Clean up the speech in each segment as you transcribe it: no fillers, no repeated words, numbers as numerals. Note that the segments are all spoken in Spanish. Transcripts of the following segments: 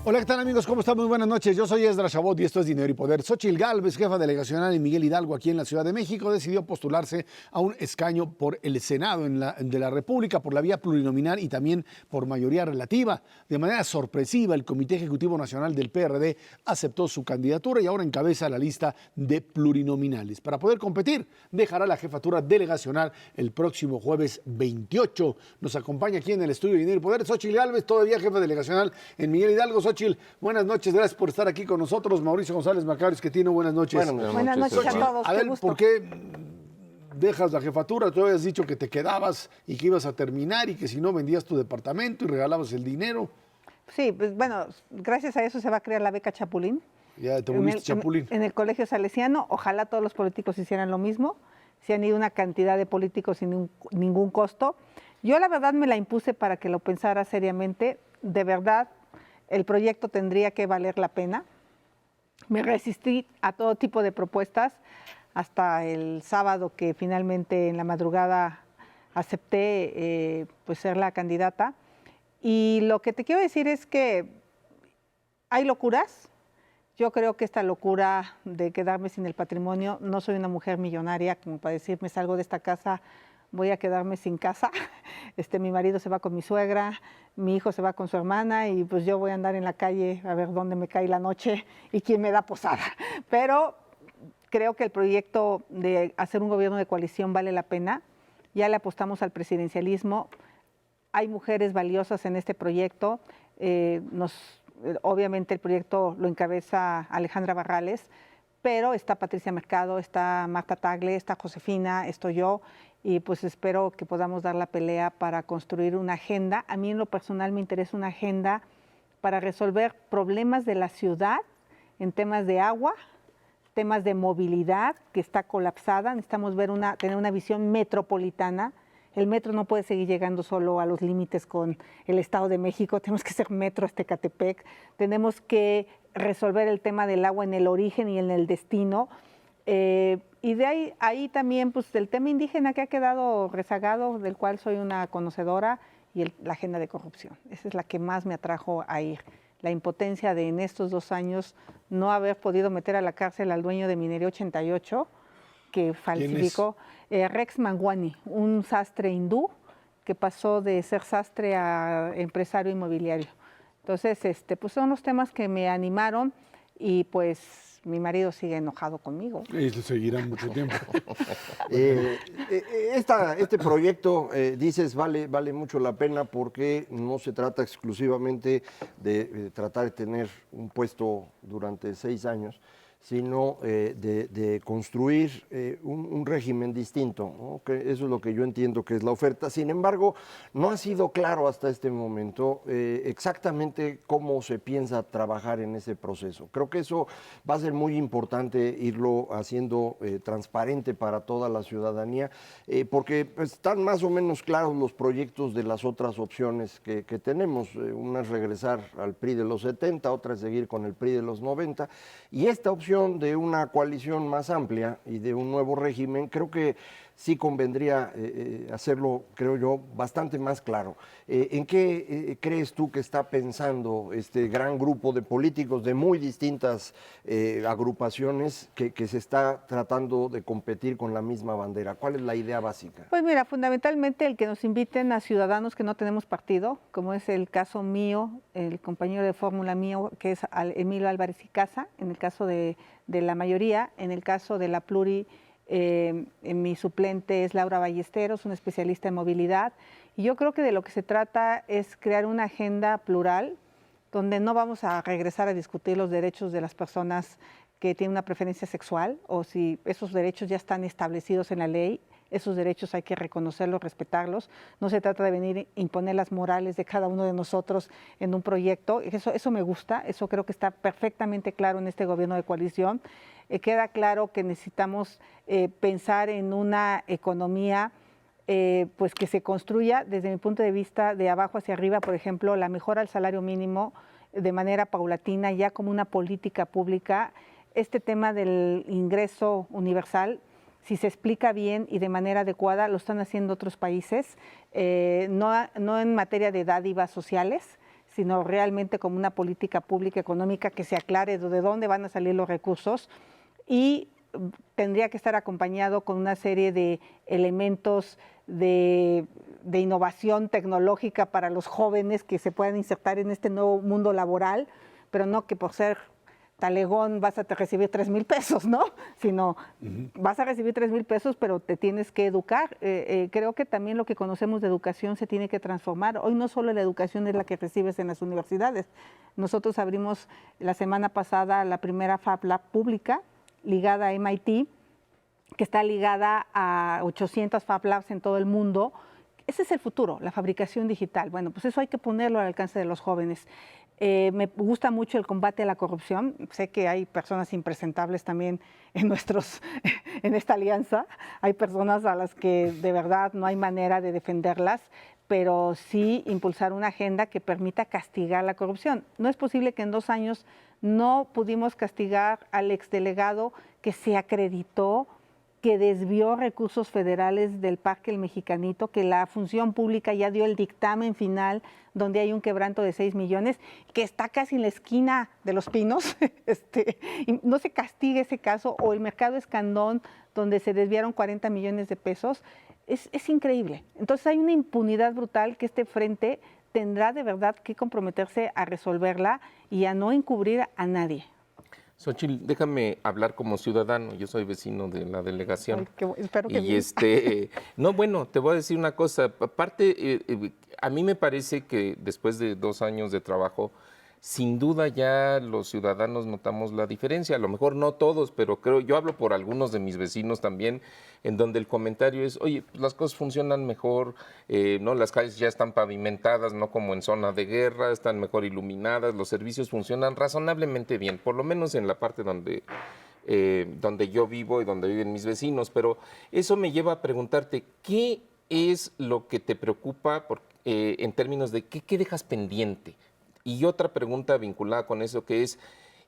Hola, ¿qué tal amigos? ¿Cómo están? Muy buenas noches. Yo soy Esdras Chabot y esto es Dinero y Poder. Xóchitl Gálvez, jefa delegacional en Miguel Hidalgo aquí en la Ciudad de México, decidió postularse a un escaño por el Senado de la República por la vía plurinominal y también por mayoría relativa. De manera sorpresiva, el Comité Ejecutivo Nacional del PRD aceptó su candidatura y ahora encabeza la lista de plurinominales. Para poder competir, dejará la jefatura delegacional el próximo jueves 28. Nos acompaña aquí en el estudio de Dinero y Poder Xóchitl Gálvez, todavía jefa delegacional en Miguel Hidalgo. Xóchitl, buenas noches, gracias por estar aquí con nosotros. Mauricio González Macarios, que tiene buenas noches. Buenas noches a todos. A ver, ¿por qué dejas la jefatura? Tú habías dicho que te quedabas y que ibas a terminar y que si no vendías tu departamento y regalabas el dinero. Sí, pues bueno, gracias a eso se va a crear la beca Chapulín. Ya te volviste Chapulín. En el Colegio Salesiano, ojalá todos los políticos hicieran lo mismo. Se han ido una cantidad de políticos sin ningún costo. Yo la verdad me la impuse para que lo pensara seriamente. De verdad, el proyecto tendría que valer la pena. Me resistí a todo tipo de propuestas hasta el sábado que finalmente en la madrugada acepté pues ser la candidata. Y lo que te quiero decir es que hay locuras. Yo creo que esta locura de quedarme sin el patrimonio, no soy una mujer millonaria como para decir me salgo de esta casa, voy a quedarme sin casa. Mi marido se va con mi suegra, mi hijo se va con su hermana y pues yo voy a andar en la calle a ver dónde me cae la noche y quién me da posada. Pero creo que el proyecto de hacer un gobierno de coalición vale la pena. Ya le apostamos al presidencialismo. Hay mujeres valiosas en este proyecto. Obviamente el proyecto lo encabeza Alejandra Barrales, pero está Patricia Mercado, está Marta Tagle, está Josefina, estoy yo, y pues espero que podamos dar la pelea para construir una agenda. A mí en lo personal me interesa una agenda para resolver problemas de la ciudad en temas de agua, temas de movilidad que está colapsada. Necesitamos tener una visión metropolitana. El metro no puede seguir llegando solo a los límites con el Estado de México, tenemos que hacer metro hasta Ecatepec, tenemos que resolver el tema del agua en el origen y en el destino. Y de ahí también pues, el tema indígena que ha quedado rezagado, del cual soy una conocedora, y la agenda de corrupción. Esa es la que más me atrajo a ir. La impotencia de en estos 2 años no haber podido meter a la cárcel al dueño de Minería 88, que falsificó. Rex Mangwani, un sastre hindú que pasó de ser sastre a empresario inmobiliario. Entonces, pues son los temas que me animaron y pues mi marido sigue enojado conmigo. Y seguirá mucho tiempo. Este proyecto, dices, vale mucho la pena porque no se trata exclusivamente de tratar de tener un puesto durante 6 años, sino de construir un régimen distinto, ¿no? Que eso es lo que yo entiendo que es la oferta. Sin embargo, no ha sido claro hasta este momento exactamente cómo se piensa trabajar en ese proceso. Creo que eso va a ser muy importante irlo haciendo transparente para toda la ciudadanía, porque pues, están más o menos claros los proyectos de las otras opciones que tenemos. Una es regresar al PRI de los 70, otra es seguir con el PRI de los 90, y esta opción de una coalición más amplia y de un nuevo régimen, creo que sí convendría hacerlo, creo yo, bastante más claro. ¿En qué crees tú que está pensando este gran grupo de políticos de muy distintas agrupaciones que se está tratando de competir con la misma bandera? ¿Cuál es la idea básica? Pues mira, fundamentalmente el que nos inviten a ciudadanos que no tenemos partido, como es el caso mío, el compañero de fórmula mío, que es Emilio Álvarez y Casa, en el caso de la mayoría, en el caso de la pluri, mi suplente es Laura Ballesteros, una especialista en movilidad, y yo creo que de lo que se trata es crear una agenda plural, donde no vamos a regresar a discutir los derechos de las personas que tienen una preferencia sexual, o si esos derechos ya están establecidos en la ley. Esos derechos hay que reconocerlos, respetarlos. No se trata de venir a imponer las morales de cada uno de nosotros en un proyecto. Eso me gusta, eso creo que está perfectamente claro en este gobierno de coalición. Queda claro que necesitamos pensar en una economía pues que se construya desde mi punto de vista de abajo hacia arriba, por ejemplo, la mejora al salario mínimo de manera paulatina, ya como una política pública. Este tema del ingreso universal, si se explica bien y de manera adecuada, lo están haciendo otros países, no en materia de dádivas sociales, sino realmente como una política pública económica que se aclare de dónde van a salir los recursos y tendría que estar acompañado con una serie de elementos de innovación tecnológica para los jóvenes que se puedan insertar en este nuevo mundo laboral, pero no que por ser talegón vas a recibir 3,000 pesos, ¿no? Sino vas a recibir 3,000 pesos, pero te tienes que educar. Creo que también lo que conocemos de educación se tiene que transformar. Hoy no solo la educación es la que recibes en las universidades. Nosotros abrimos la semana pasada la primera Fab Lab pública ligada a MIT, que está ligada a 800 Fab Labs en todo el mundo. Ese es el futuro, la fabricación digital. Bueno, pues eso hay que ponerlo al alcance de los jóvenes. Me gusta mucho el combate a la corrupción. Sé que hay personas impresentables también en esta alianza. Hay personas a las que de verdad no hay manera de defenderlas, pero sí impulsar una agenda que permita castigar la corrupción. No es posible que en 2 años no pudimos castigar al exdelegado que se acreditó, que desvió recursos federales del Parque El Mexicanito, que la función pública ya dio el dictamen final donde hay un quebranto de 6 millones, que está casi en la esquina de Los Pinos, y no se castiga ese caso, o el Mercado Escandón, donde se desviaron 40 millones de pesos, es increíble. Entonces hay una impunidad brutal que este frente tendrá de verdad que comprometerse a resolverla y a no encubrir a nadie. Xóchitl, déjame hablar como ciudadano, yo soy vecino de la delegación. Ay, espero que y bien. no, bueno, te voy a decir una cosa, aparte, a mí me parece que después de 2 años de trabajo, sin duda ya los ciudadanos notamos la diferencia, a lo mejor no todos, pero yo hablo por algunos de mis vecinos también, en donde el comentario es, oye, pues las cosas funcionan mejor, ¿no? Las calles ya están pavimentadas, no como en zona de guerra, están mejor iluminadas, los servicios funcionan razonablemente bien, por lo menos en la parte donde yo vivo y donde viven mis vecinos, pero eso me lleva a preguntarte, ¿qué es lo que te preocupa en términos de qué dejas pendiente? Y otra pregunta vinculada con eso que es,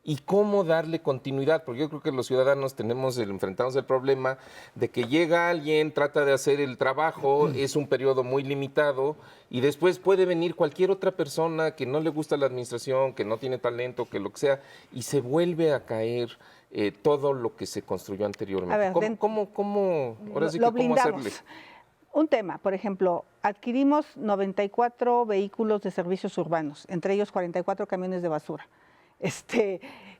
¿y cómo darle continuidad? Porque yo creo que los ciudadanos enfrentamos el problema de que llega alguien, trata de hacer el trabajo, es un periodo muy limitado y después puede venir cualquier otra persona que no le gusta la administración, que no tiene talento, que lo que sea, y se vuelve a caer todo lo que se construyó anteriormente. A ver, ¿Cómo ahora sí lo que cómo hacerle? blindamos. Un tema, por ejemplo, adquirimos 94 vehículos de servicios urbanos, entre ellos 44 camiones de basura.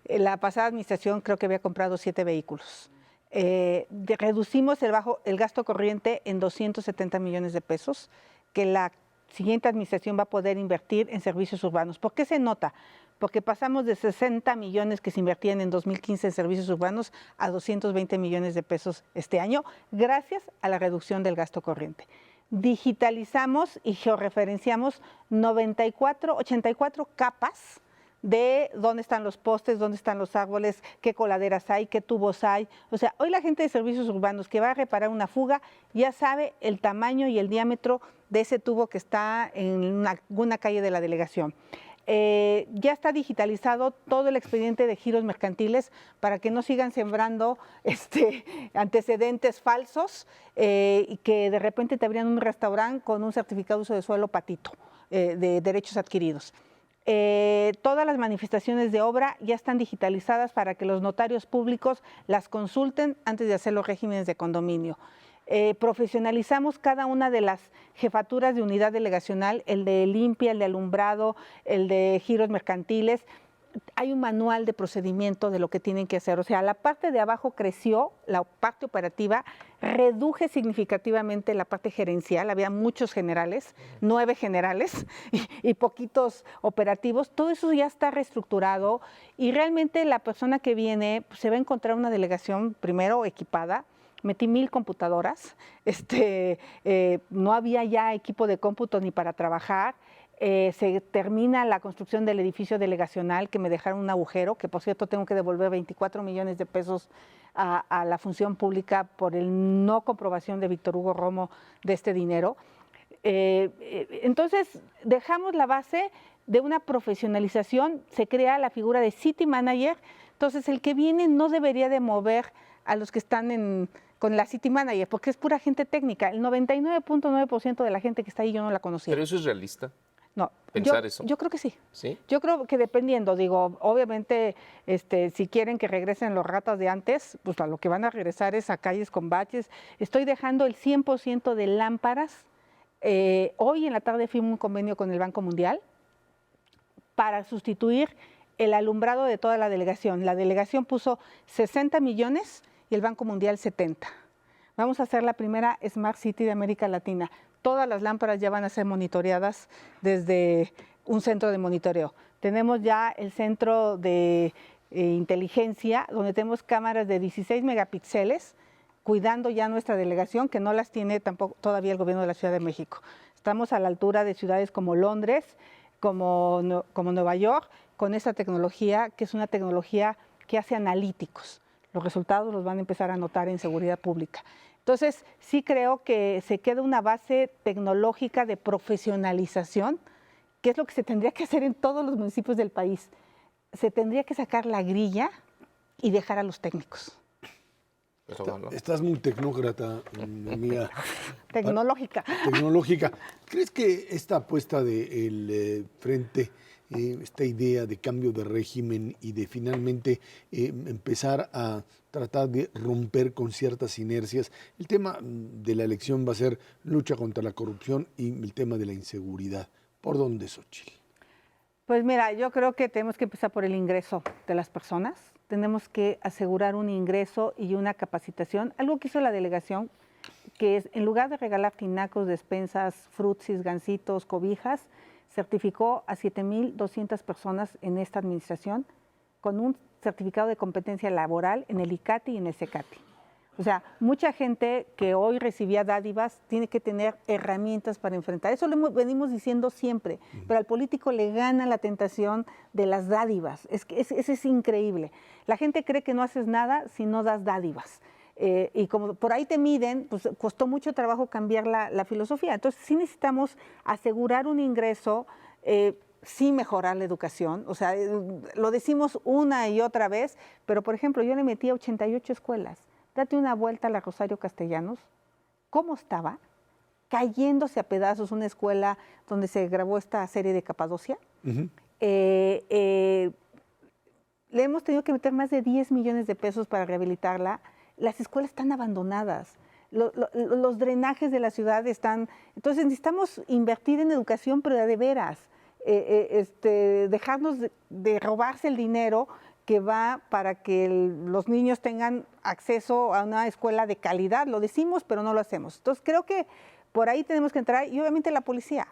La pasada administración creo que había comprado 7 vehículos. Reducimos el gasto corriente en 270 millones de pesos, que la siguiente administración va a poder invertir en servicios urbanos. ¿Por qué se nota? Porque pasamos de 60 millones que se invertían en 2015 en servicios urbanos a 220 millones de pesos este año, gracias a la reducción del gasto corriente. Digitalizamos y georreferenciamos 84 capas de dónde están los postes, dónde están los árboles, qué coladeras hay, qué tubos hay. O sea, hoy la gente de servicios urbanos que va a reparar una fuga ya sabe el tamaño y el diámetro de ese tubo que está en alguna calle de la delegación. Ya está digitalizado todo el expediente de giros mercantiles para que no sigan sembrando antecedentes falsos y que de repente te abrían un restaurante con un certificado de uso de suelo patito de derechos adquiridos. Todas las manifestaciones de obra ya están digitalizadas para que los notarios públicos las consulten antes de hacer los regímenes de condominio. Profesionalizamos cada una de las jefaturas de unidad delegacional, el de limpia, el de alumbrado, el de giros mercantiles. Hay un manual de procedimiento de lo que tienen que hacer. O sea, la parte de abajo creció, la parte operativa, reduje significativamente la parte gerencial. Había muchos generales, 9 generales y poquitos operativos. Todo eso ya está reestructurado y realmente la persona que viene se va a encontrar una delegación primero equipada. Metí 1000 computadoras, no había ya equipo de cómputo ni para trabajar. Se termina la construcción del edificio delegacional, que me dejaron un agujero, que por cierto tengo que devolver 24 millones de pesos a la función pública por el no comprobación de Víctor Hugo Romo de este dinero. Entonces dejamos la base de una profesionalización, se crea la figura de City Manager, entonces el que viene no debería de mover a los que están con la City Manager, porque es pura gente técnica. El 99.9% de la gente que está ahí yo no la conocía. ¿Pero eso es realista? No, pensar eso? Yo creo que sí. ¿Sí? Yo creo que dependiendo, digo, obviamente, si quieren que regresen los ratas de antes, pues a lo que van a regresar es a calles con baches. Estoy dejando el 100% de lámparas. Hoy en la tarde firmé un convenio con el Banco Mundial para sustituir el alumbrado de toda la delegación. La delegación puso 60 millones y el Banco Mundial 70. Vamos a hacer la primera Smart City de América Latina. Todas las lámparas ya van a ser monitoreadas desde un centro de monitoreo. Tenemos ya el centro de inteligencia, donde tenemos cámaras de 16 megapíxeles, cuidando ya nuestra delegación, que no las tiene tampoco todavía el gobierno de la Ciudad de México. Estamos a la altura de ciudades como Londres, como Nueva York, con esta tecnología, que es una tecnología que hace analíticos. Los resultados los van a empezar a notar en seguridad pública. Entonces, sí creo que se queda una base tecnológica de profesionalización, que es lo que se tendría que hacer en todos los municipios del país. Se tendría que sacar la grilla y dejar a los técnicos. Estás muy tecnócrata, amiga. Tecnológica. Tecnológica. ¿Crees que esta apuesta del frente, esta idea de cambio de régimen y de finalmente empezar a tratar de romper con ciertas inercias, el tema de la elección va a ser lucha contra la corrupción y el tema de la inseguridad? ¿Por dónde, Xóchitl? Pues mira, yo creo que tenemos que empezar por el ingreso de las personas. Tenemos que asegurar un ingreso y una capacitación. Algo que hizo la delegación, que es, en lugar de regalar tinacos, despensas, frutsis, gansitos, cobijas, certificó a 7,200 personas en esta administración con un certificado de competencia laboral en el ICATI y en el CECATI. O sea, mucha gente que hoy recibía dádivas tiene que tener herramientas para enfrentar. Eso lo venimos diciendo siempre, pero al político le gana la tentación de las dádivas. Eso es increíble. La gente cree que no haces nada si no das dádivas. Y como por ahí te miden, pues costó mucho trabajo cambiar la filosofía. Entonces sí necesitamos asegurar un ingreso, sí mejorar la educación. O sea, lo decimos una y otra vez, pero por ejemplo yo le metí a 88 escuelas. Date una vuelta a la Rosario Castellanos, ¿cómo estaba? Cayéndose a pedazos una escuela donde se grabó esta serie de Capadocia. Le hemos tenido que meter más de 10 millones de pesos para rehabilitarla. Las escuelas están abandonadas. Los drenajes de la ciudad están... Entonces necesitamos invertir en educación, pero de veras. Dejarnos de robarse el dinero que va para que los niños tengan acceso a una escuela de calidad. Lo decimos, pero no lo hacemos. Entonces, creo que por ahí tenemos que entrar, y obviamente la policía.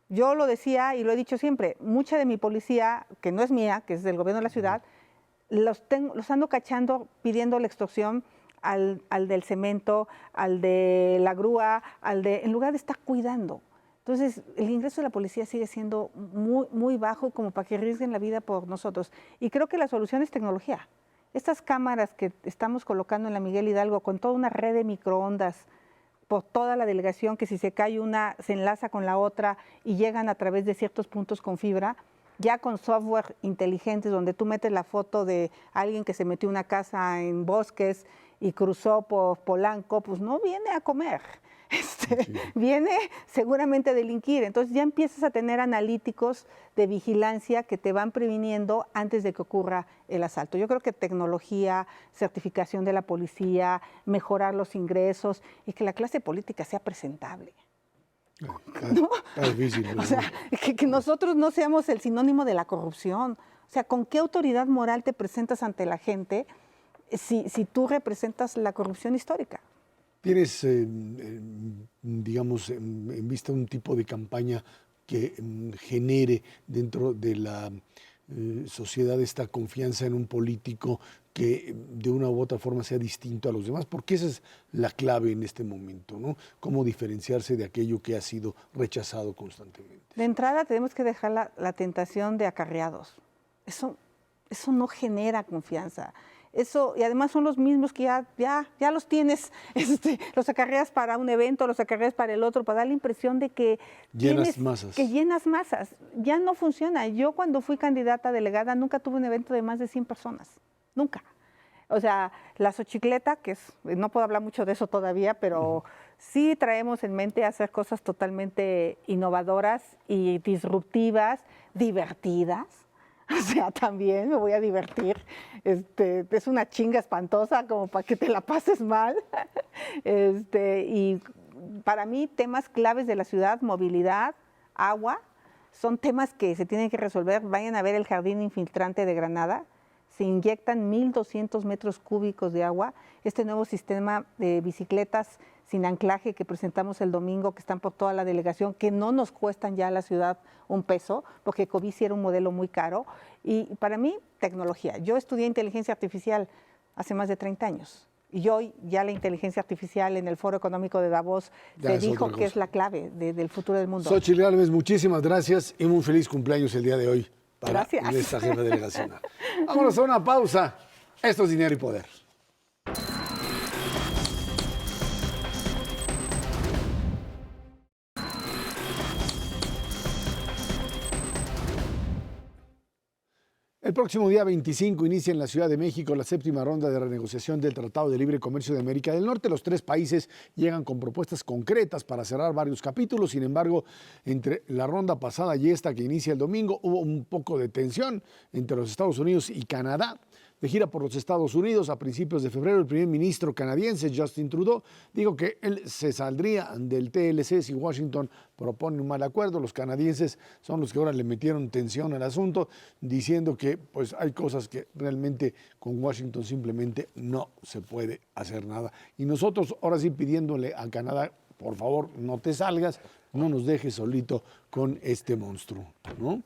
Yo lo decía y lo he dicho siempre, mucha de mi policía, que no es mía, que es del gobierno de la ciudad, los ando cachando pidiendo la extorsión al del cemento, al de la grúa, en lugar de estar cuidando. Entonces, el ingreso de la policía sigue siendo muy, muy bajo como para que arriesguen la vida por nosotros. Y creo que la solución es tecnología. Estas cámaras que estamos colocando en la Miguel Hidalgo con toda una red de microondas por toda la delegación, que si se cae una, se enlaza con la otra y llegan a través de ciertos puntos con fibra, ya con software inteligentes donde tú metes la foto de alguien que se metió a una casa en Bosques y cruzó por Polanco, pues no viene a comer. Viene seguramente a delinquir. Entonces ya empiezas a tener analíticos de vigilancia que te van previniendo antes de que ocurra el asalto. Yo creo que tecnología, certificación de la policía, mejorar los ingresos y que la clase política sea presentable. ¿No? Está difícil, ¿no? O sea, que nosotros no seamos el sinónimo de la corrupción. O sea, ¿con qué autoridad moral te presentas ante la gente si tú representas la corrupción histórica? ¿Tienes, digamos, en vista un tipo de campaña que genere dentro de la sociedad esta confianza en un político que de una u otra forma sea distinto a los demás? Porque esa es la clave en este momento, ¿no? Cómo diferenciarse de aquello que ha sido rechazado constantemente. De entrada tenemos que dejar la tentación de acarreados. Eso no genera confianza. Eso, y además son los mismos que ya los tienes, los acarreas para un evento, los acarreas para el otro, para dar la impresión de que llenas masas. Que llenas masas. Ya no funciona. Yo cuando fui candidata delegada nunca tuve un evento de más de 100 personas. Nunca. O sea, la xochicleta, no puedo hablar mucho de eso todavía, pero sí traemos en mente hacer cosas totalmente innovadoras y disruptivas, divertidas. O sea, también me voy a divertir. Es una chinga espantosa como para que te la pases mal. Y para mí, temas claves de la ciudad, movilidad, agua, son temas que se tienen que resolver. Vayan a ver el jardín infiltrante de Granada. Se inyectan 1.200 metros cúbicos de agua. Este nuevo sistema de bicicletas sin anclaje que presentamos el domingo, que están por toda la delegación, que no nos cuestan ya a la ciudad un peso, porque Covici era un modelo muy caro. Y para mí, tecnología. Yo estudié inteligencia artificial hace más de 30 años. Y hoy ya la inteligencia artificial en el Foro Económico de Davos se dijo que es la clave del futuro del mundo. Xóchitl Gálvez, muchísimas gracias y muy feliz cumpleaños el día de hoy para Gracias. esta jefa delegacional. Vámonos a una pausa. Esto es Dinero y Poder. El próximo día 25 inicia en la Ciudad de México la séptima ronda de renegociación del Tratado de Libre Comercio de América del Norte. Los tres países llegan con propuestas concretas para cerrar varios capítulos. Sin embargo, entre la ronda pasada y esta que inicia el domingo, hubo un poco de tensión entre los Estados Unidos y Canadá. De gira por los Estados Unidos a principios de febrero, el primer ministro canadiense Justin Trudeau dijo que él se saldría del TLC si Washington propone un mal acuerdo. Los canadienses son los que ahora le metieron tensión al asunto, diciendo que pues hay cosas que realmente con Washington simplemente no se puede hacer nada. Y nosotros ahora sí pidiéndole a Canadá, por favor, no te salgas, no nos dejes solito con este monstruo, ¿no?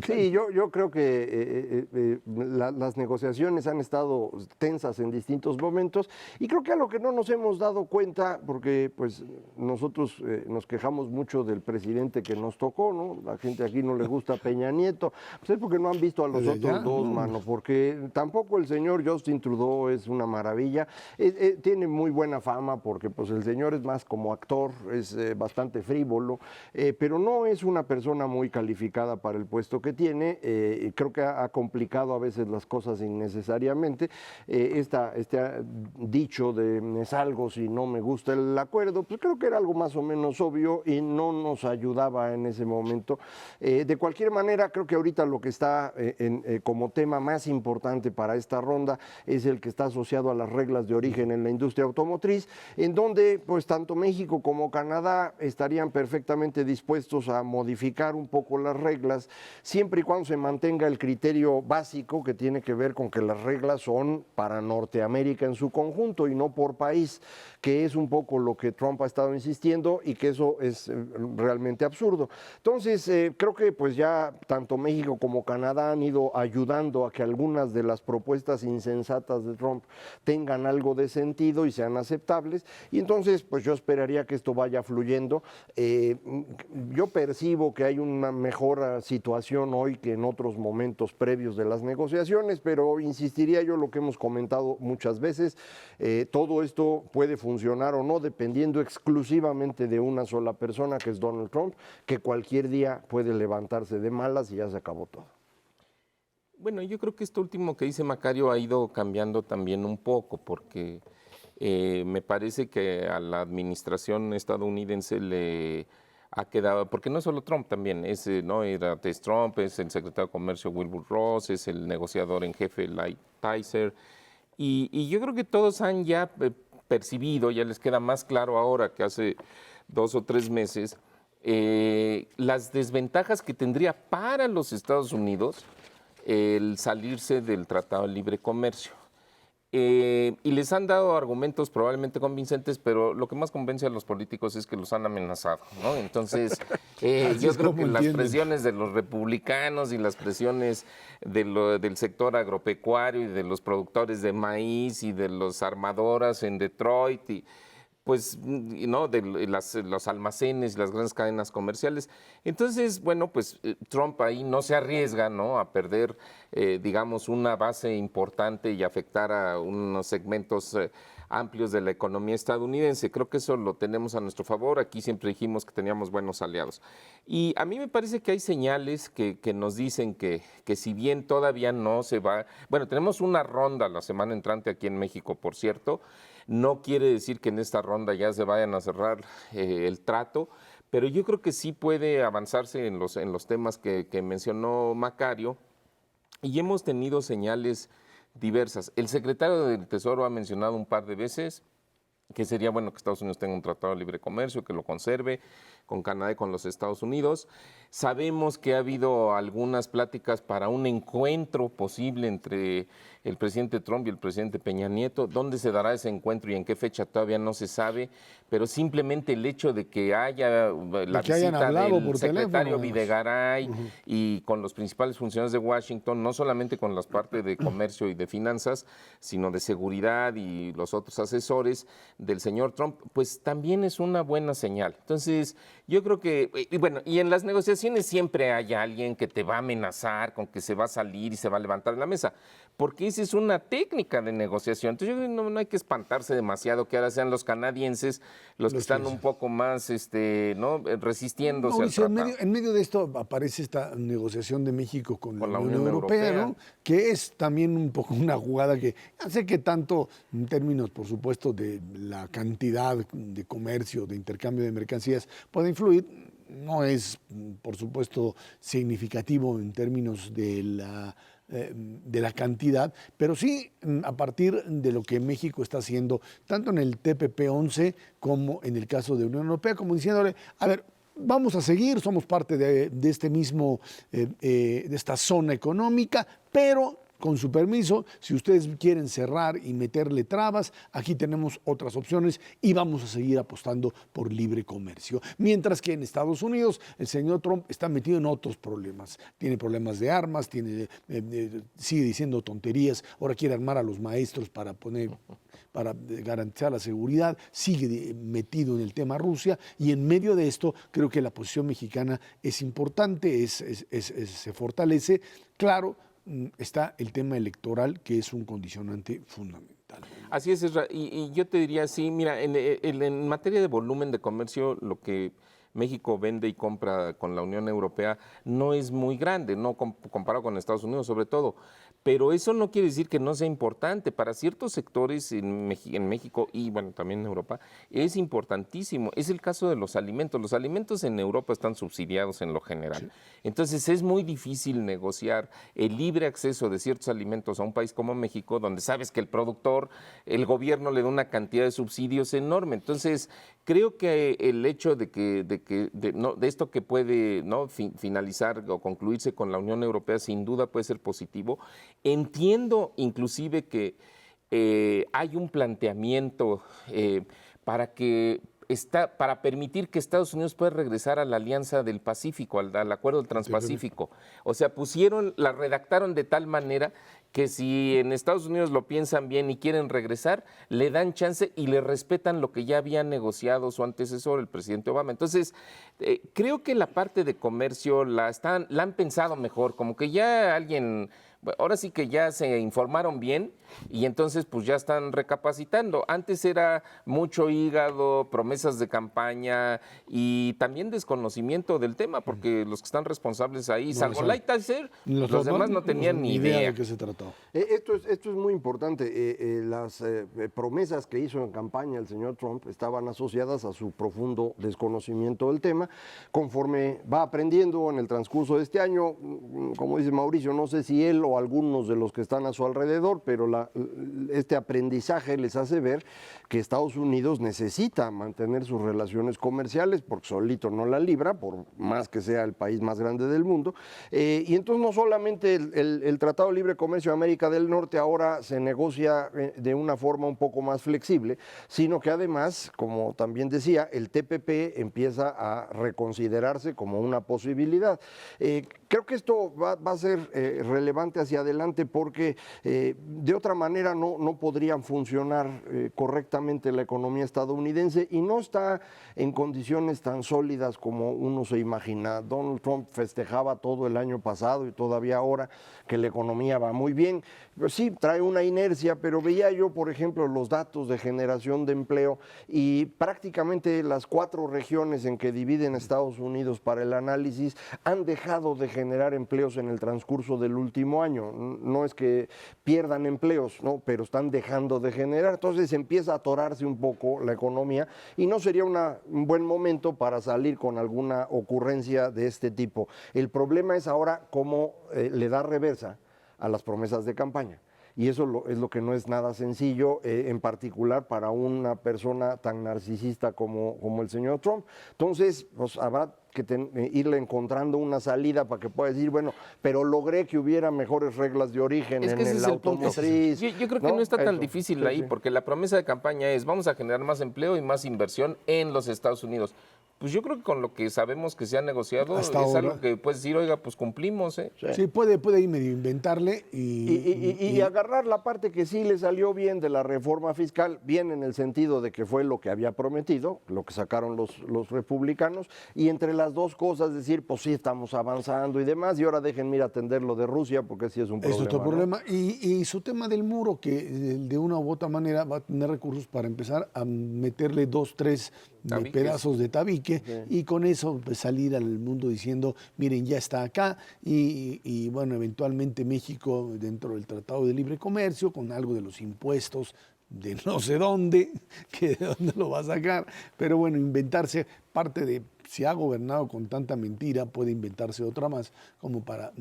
Sí, yo creo que las negociaciones han estado tensas en distintos momentos y creo que a lo que no nos hemos dado cuenta, porque pues nosotros nos quejamos mucho del presidente que nos tocó, ¿no? La gente aquí no le gusta Peña Nieto, pues es porque no han visto a los otros dos, mano, porque tampoco el señor Justin Trudeau es una maravilla, tiene muy buena fama porque pues el señor es más como actor, es bastante frívolo, pero no es una persona muy calificada para el puesto que tiene, creo que ha complicado a veces las cosas innecesariamente. Este dicho de me salgo si no me gusta el acuerdo, pues creo que era algo más o menos obvio y no nos ayudaba en ese momento. De cualquier manera, creo que ahorita lo que está como tema más importante para esta ronda es el que está asociado a las reglas de origen en la industria automotriz, en donde pues tanto México como Canadá estarían perfectamente dispuestos a modificar un poco las reglas, siempre y cuando se mantenga el criterio básico que tiene que ver con que las reglas son para Norteamérica en su conjunto y no por país, que es un poco lo que Trump ha estado insistiendo y que eso es realmente absurdo. Entonces, creo que pues ya tanto México como Canadá han ido ayudando a que algunas de las propuestas insensatas de Trump tengan algo de sentido y sean aceptables, y entonces pues yo esperaría que esto vaya fluyendo. Yo percibo que hay una mejor situación hoy que en otros momentos previos de las negociaciones, pero insistiría yo lo que hemos comentado muchas veces, todo esto puede funcionar o no dependiendo exclusivamente de una sola persona, que es Donald Trump, que cualquier día puede levantarse de malas y ya se acabó todo. Bueno, yo creo que esto último que dice Macario ha ido cambiando también un poco, porque me parece que a la administración estadounidense le ha quedado, porque no es solo Trump también, no era Tess Trump, es el secretario de Comercio Wilbur Ross, es el negociador en jefe Lighthizer, y yo creo que todos han ya percibido, ya les queda más claro ahora que hace 2 o 3 meses, las desventajas que tendría para los Estados Unidos el salirse del Tratado de Libre Comercio. Y les han dado argumentos probablemente convincentes, pero lo que más convence a los políticos es que los han amenazado, ¿no? Entonces, yo creo que las presiones de los republicanos y las presiones del sector agropecuario y de los productores de maíz y de las armadoras en Detroit y pues, ¿no? De los almacenes, las grandes cadenas comerciales. Entonces, bueno, pues Trump ahí no se arriesga, ¿no? A perder, digamos, una base importante y afectar a unos segmentos amplios de la economía estadounidense. Creo que eso lo tenemos a nuestro favor. Aquí siempre dijimos que teníamos buenos aliados. Y a mí me parece que hay señales que nos dicen que si bien todavía no se va, bueno, tenemos una ronda la semana entrante aquí en México, por cierto, no quiere decir que en esta ronda ya se vayan a cerrar el trato, pero yo creo que sí puede avanzarse en los temas que mencionó Macario, y hemos tenido señales diversas. El secretario del Tesoro ha mencionado un par de veces que sería bueno que Estados Unidos tenga un tratado de libre comercio, que lo conserve con Canadá y con los Estados Unidos. Sabemos que ha habido algunas pláticas para un encuentro posible entre el presidente Trump y el presidente Peña Nieto. ¿Dónde se dará ese encuentro y en qué fecha todavía no se sabe? Pero simplemente el hecho de que haya la visita del secretario Videgaray y con los principales funcionarios de Washington, no solamente con las partes de comercio y de finanzas, sino de seguridad y los otros asesores del señor Trump, pues también es una buena señal. Entonces, yo creo que, y en las negociaciones siempre hay alguien que te va a amenazar con que se va a salir y se va a levantar en la mesa, porque esa es una técnica de negociación. Entonces, yo creo que no hay que espantarse demasiado que ahora sean los canadienses los que están un poco más resistiéndose al tratado. En medio de esto aparece esta negociación de México con la Unión Europea, ¿no? Que es también un poco una jugada que no sé qué tanto, en términos, por supuesto, de la cantidad de comercio, de intercambio de mercancías, puede influir. No es, por supuesto, significativo en términos de la cantidad, pero sí a partir de lo que México está haciendo, tanto en el TPP-11 como en el caso de Unión Europea, como diciéndole, a ver, vamos a seguir, somos parte de este mismo, de esta zona económica, pero con su permiso, si ustedes quieren cerrar y meterle trabas, aquí tenemos otras opciones y vamos a seguir apostando por libre comercio. Mientras que en Estados Unidos el señor Trump está metido en otros problemas. Tiene problemas de armas, sigue diciendo tonterías, ahora quiere armar a los maestros para garantizar la seguridad, sigue metido en el tema Rusia, y en medio de esto creo que la posición mexicana es importante, se fortalece. Claro, está el tema electoral, que es un condicionante fundamental. Así es, Ezra. Y yo te diría, sí, mira, en materia de volumen de comercio, lo que México vende y compra con la Unión Europea no es muy grande, no comparado con Estados Unidos sobre todo. Pero eso no quiere decir que no sea importante. Para ciertos sectores en México y bueno, también en Europa, es importantísimo. Es el caso de los alimentos. Los alimentos en Europa están subsidiados en lo general. Sí. Entonces es muy difícil negociar el libre acceso de ciertos alimentos a un país como México, donde sabes que el gobierno le da una cantidad de subsidios enorme. Entonces, creo que el hecho de esto que puede finalizar o concluirse con la Unión Europea sin duda puede ser positivo. Entiendo inclusive que hay un planteamiento para permitir que Estados Unidos pueda regresar a la Alianza del Pacífico, al Acuerdo del Transpacífico. O sea, la redactaron de tal manera que si en Estados Unidos lo piensan bien y quieren regresar, le dan chance y le respetan lo que ya había negociado su antecesor, el presidente Obama. Entonces, creo que la parte de comercio la han pensado mejor, como que ya ahora sí que ya se informaron bien y entonces pues ya están recapacitando. Antes era mucho hígado, promesas de campaña y también desconocimiento del tema, porque los que están responsables ahí, salvo Light Taser, los demás no tenían ni idea de qué se trató. Esto es muy importante. Las promesas que hizo en campaña el señor Trump estaban asociadas a su profundo desconocimiento del tema. Conforme va aprendiendo en el transcurso de este año, como dice Mauricio, no sé si él o algunos de los que están a su alrededor, pero este aprendizaje les hace ver que Estados Unidos necesita mantener sus relaciones comerciales porque solito no la libra, por más que sea el país más grande del mundo. Y entonces no solamente el Tratado de Libre Comercio de América del Norte ahora se negocia de una forma un poco más flexible, sino que además, como también decía, el TPP empieza a reconsiderarse como una posibilidad. Creo que esto va a ser relevante importante hacia adelante porque de otra manera no podrían funcionar correctamente la economía estadounidense y no está en condiciones tan sólidas como uno se imagina. Donald Trump festejaba todo el año pasado y todavía ahora que la economía va muy bien. Pues sí, trae una inercia, pero veía yo, por ejemplo, los datos de generación de empleo y prácticamente las 4 regiones en que dividen Estados Unidos para el análisis han dejado de generar empleos en el transcurso del último año. No es que pierdan empleos, ¿no? Pero están dejando de generar. Entonces empieza a atorarse un poco la economía y no sería un buen momento para salir con alguna ocurrencia de este tipo. El problema es ahora cómo le da reversa a las promesas de campaña. Y eso es lo que no es nada sencillo, en particular para una persona tan narcisista como el señor Trump. Entonces, pues habrá que irle encontrando una salida para que pueda decir, bueno, pero logré que hubiera mejores reglas de origen Es que en ese el es el punto. automotriz. Yo creo que no está tan difícil Sí, ahí, sí. porque la promesa de campaña es vamos a generar más empleo y más inversión en los Estados Unidos. Pues yo creo que con lo que sabemos que se ha negociado Hasta es ahora. algo que puedes decir, oiga, pues cumplimos, ¿eh? Sí, puede ahí medio inventarle Y agarrar la parte que sí le salió bien de la reforma fiscal, bien en el sentido de que fue lo que había prometido, lo que sacaron los republicanos, y entre las dos cosas decir, pues sí, estamos avanzando y demás, y ahora déjenme ir a atender lo de Rusia, porque sí es un problema. Es otro ¿no? problema. Y su tema del muro, que de una u otra manera va a tener recursos para empezar a meterle 2, 3 Tabiques. pedazos de tabique y con eso pues, salir al mundo diciendo, miren, ya está acá y bueno, eventualmente México dentro del Tratado de Libre Comercio con algo de los impuestos de no sé dónde, que de dónde lo va a sacar, pero bueno, inventarse parte de, si ha gobernado con tanta mentira, puede inventarse otra más, como para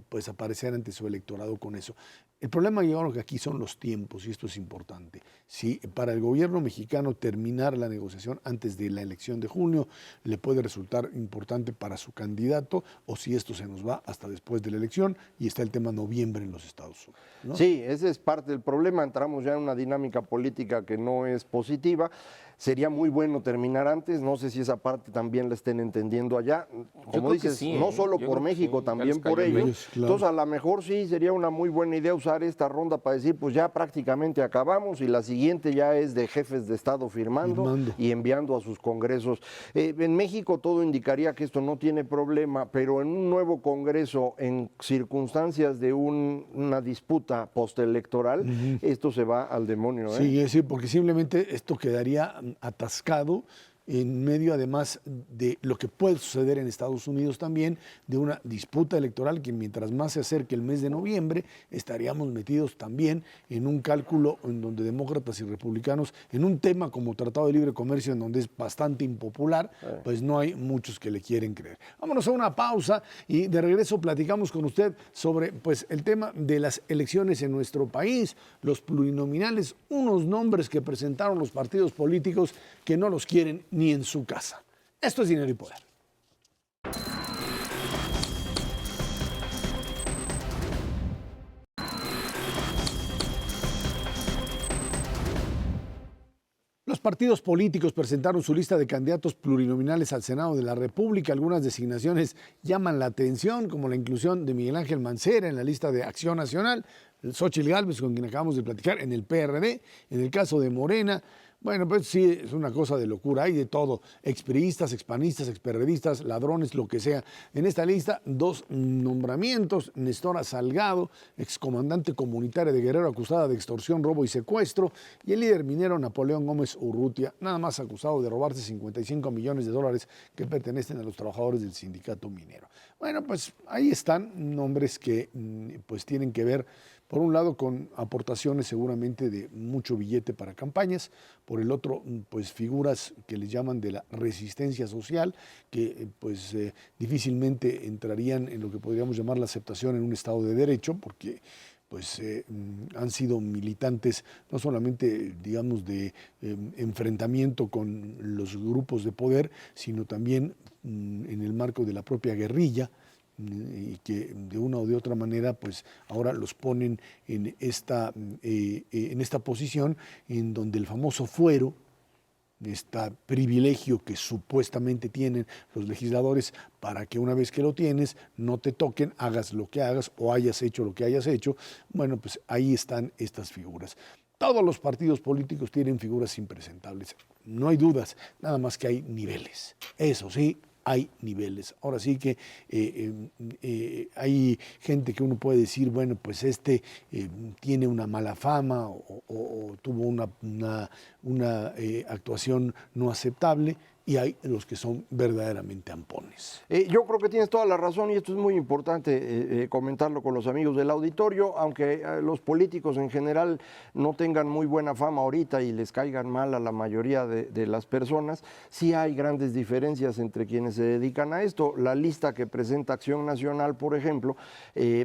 pues aparecer ante su electorado con eso. El problema yo creo que aquí son los tiempos, y esto es importante. Si para el gobierno mexicano terminar la negociación antes de la elección de junio le puede resultar importante para su candidato, o si esto se nos va hasta después de la elección, y está el tema noviembre en los Estados Unidos, ¿no? Sí, ese es parte del problema. Entramos ya en una dinámica política que no es positiva. Sería muy bueno terminar antes. No sé si esa parte también la estén entendiendo allá. Como creo que dices, sí, no ¿eh? solo Yo por creo que México, sí, ya también les cayó por el ellos. 20. Claro. Entonces, a lo mejor sí sería una muy buena idea usar esta ronda para decir, pues ya prácticamente acabamos y la siguiente ya es de jefes de Estado firmando. Y enviando a sus congresos. En México todo indicaría que esto no tiene problema, pero en un nuevo congreso, en circunstancias de una disputa postelectoral, esto se va al demonio. Sí, porque simplemente esto quedaría atascado en medio además de lo que puede suceder en Estados Unidos también, de una disputa electoral que mientras más se acerque el mes de noviembre, estaríamos metidos también en un cálculo en donde demócratas y republicanos, en un tema como Tratado de Libre Comercio, en donde es bastante impopular, pues no hay muchos que le quieren creer. Vámonos a una pausa y de regreso platicamos con usted sobre pues, el tema de las elecciones en nuestro país, los plurinominales, unos nombres que presentaron los partidos políticos que no los quieren ni en su casa. Esto es Dinero y Poder. Los partidos políticos presentaron su lista de candidatos plurinominales al Senado de la República. Algunas designaciones llaman la atención, como la inclusión de Miguel Ángel Mancera en la lista de Acción Nacional, Xóchitl Gálvez, con quien acabamos de platicar, en el PRD, en el caso de Morena. Bueno, pues sí, es una cosa de locura, hay de todo, expriistas, expanistas, experredistas, ladrones, lo que sea. En esta lista, 2 nombramientos: Nestora Salgado, excomandante comunitaria de Guerrero acusada de extorsión, robo y secuestro, y el líder minero Napoleón Gómez Urrutia, nada más acusado de robarse $55 millones que pertenecen a los trabajadores del sindicato minero. Bueno, pues ahí están nombres que pues tienen que ver, por un lado, con aportaciones seguramente de mucho billete para campañas, por el otro, pues figuras que les llaman de la resistencia social, que pues difícilmente entrarían en lo que podríamos llamar la aceptación en un Estado de Derecho, porque pues han sido militantes no solamente, digamos, de enfrentamiento con los grupos de poder, sino también en el marco de la propia guerrilla, y que de una o de otra manera pues ahora los ponen en esta posición en donde el famoso fuero este privilegio que supuestamente tienen los legisladores para que una vez que lo tienes no te toquen, hagas lo que hagas o hayas hecho lo que hayas hecho. Bueno, pues ahí están estas figuras. Todos los partidos políticos tienen figuras impresentables, no hay dudas, nada más que hay niveles. Eso sí, hay niveles. Ahora sí que hay gente que uno puede decir, bueno, pues tiene una mala fama o tuvo una actuación no aceptable, y hay los que son verdaderamente ampones. Yo creo que tienes toda la razón y esto es muy importante comentarlo con los amigos del auditorio, aunque los políticos en general no tengan muy buena fama ahorita y les caigan mal a la mayoría de las personas, sí hay grandes diferencias entre quienes se dedican a esto. La lista que presenta Acción Nacional, por ejemplo,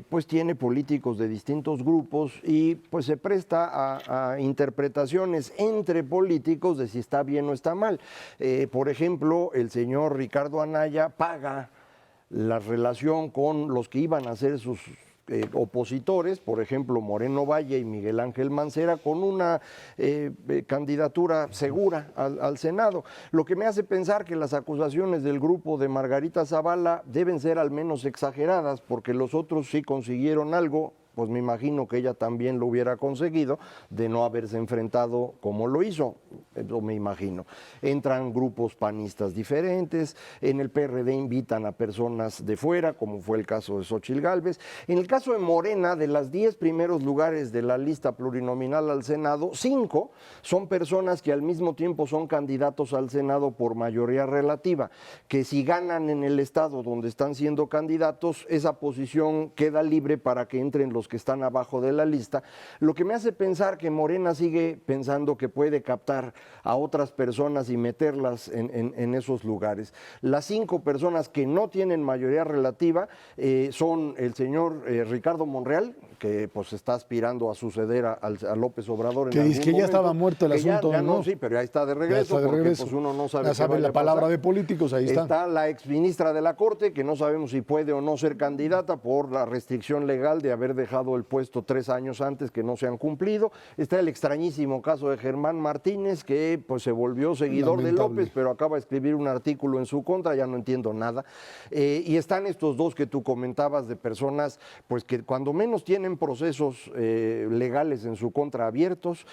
pues tiene políticos de distintos grupos y pues se presta a interpretaciones entre políticos de si está bien o está mal. Por ejemplo, el señor Ricardo Anaya paga la relación con los que iban a ser sus opositores, por ejemplo, Moreno Valle y Miguel Ángel Mancera, con una candidatura segura al Senado. Lo que me hace pensar que las acusaciones del grupo de Margarita Zavala deben ser al menos exageradas, porque los otros sí consiguieron algo, pues me imagino que ella también lo hubiera conseguido de no haberse enfrentado como lo hizo, eso me imagino. Entran grupos panistas diferentes, en el PRD invitan a personas de fuera, como fue el caso de Xóchitl Gálvez. En el caso de Morena, de las 10 primeros lugares de la lista plurinominal al Senado, 5 son personas que al mismo tiempo son candidatos al Senado por mayoría relativa, que si ganan en el estado donde están siendo candidatos, esa posición queda libre para que entren los que están abajo de la lista, lo que me hace pensar que Morena sigue pensando que puede captar a otras personas y meterlas en esos lugares. Las 5 personas que no tienen mayoría relativa son el señor Ricardo Monreal, que pues está aspirando a suceder a López Obrador. Que dice que ya estaba muerto el asunto, ya ¿no? Sí, pero ya está de regreso, porque pues uno no sabe. Ya sabe la palabra de políticos, ahí está. Está la exministra de la Corte, que no sabemos si puede o no ser candidata por la restricción legal de haber dejado el puesto 3 años antes, que no se han cumplido. Está el extrañísimo caso de Germán Martínez, que pues se volvió seguidor de López, pero acaba de escribir un artículo en su contra, ya no entiendo nada. Y están estos dos que tú comentabas de personas pues que cuando menos tienen procesos legales en su contra abiertos,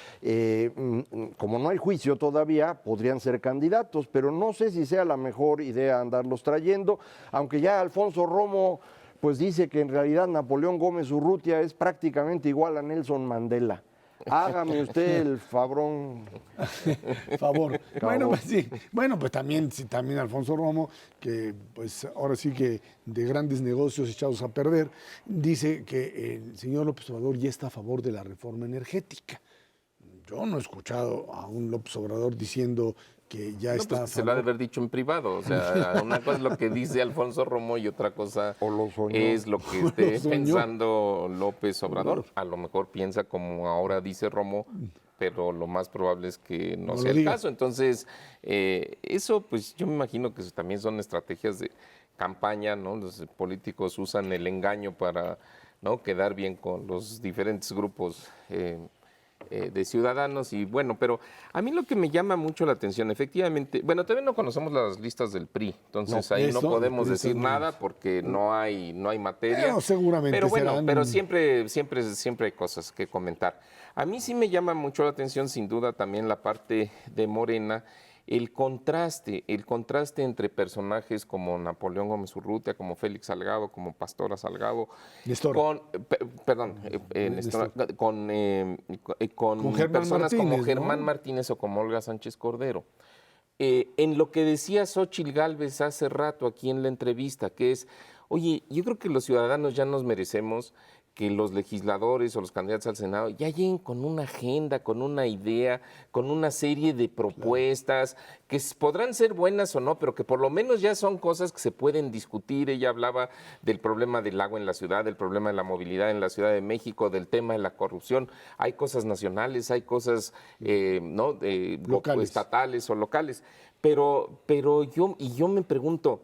como no hay juicio todavía, podrían ser candidatos, pero no sé si sea la mejor idea andarlos trayendo, aunque ya Alfonso Romo pues dice que en realidad Napoleón Gómez Urrutia es prácticamente igual a Nelson Mandela. Hágame usted el favor. Bueno, pues sí. Bueno, pues también Alfonso Romo, que pues ahora sí que de grandes negocios echados a perder, dice que el señor López Obrador ya está a favor de la reforma energética. Yo no he escuchado a un López Obrador diciendo que ya está. Pues se lo ha de haber dicho en privado. O sea, una cosa es lo que dice Alfonso Romo y otra cosa es lo que esté pensando López Obrador. A lo mejor piensa como ahora dice Romo, pero lo más probable es que no sea el caso. Entonces, eso pues yo me imagino que también son estrategias de campaña, ¿no? Los políticos usan el engaño para, ¿no?, quedar bien con los diferentes grupos de ciudadanos. Y bueno, pero a mí lo que me llama mucho la atención, efectivamente, bueno, todavía no conocemos las listas del PRI, entonces ahí no podemos decir nada porque no hay materia. Pero seguramente pero bueno, serán... pero siempre hay cosas que comentar. A mí sí me llama mucho la atención, sin duda, también la parte de Morena, el contraste entre personajes como Napoleón Gómez Urrutia, como Félix Salgado, como Pastora Salgado, con personas como Germán Martínez o como Olga Sánchez Cordero. En lo que decía Xóchitl Gálvez hace rato aquí en la entrevista, que es, oye, yo creo que los ciudadanos ya nos merecemos que los legisladores o los candidatos al Senado ya lleguen con una agenda, con una idea, con una serie de propuestas, que podrán ser buenas o no, pero que por lo menos ya son cosas que se pueden discutir. Ella hablaba del problema del agua en la ciudad, del problema de la movilidad en la Ciudad de México, del tema de la corrupción. Hay cosas nacionales, hay cosas estatales o locales, pero yo me pregunto,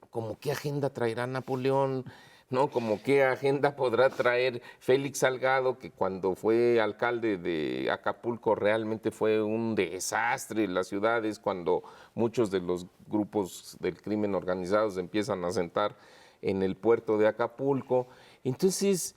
¿cómo qué agenda traerá Napoleón? ¿no? Como qué agenda podrá traer Félix Salgado, que cuando fue alcalde de Acapulco realmente fue un desastre en las ciudades, cuando muchos de los grupos del crimen organizado se empiezan a sentar en el puerto de Acapulco. Entonces,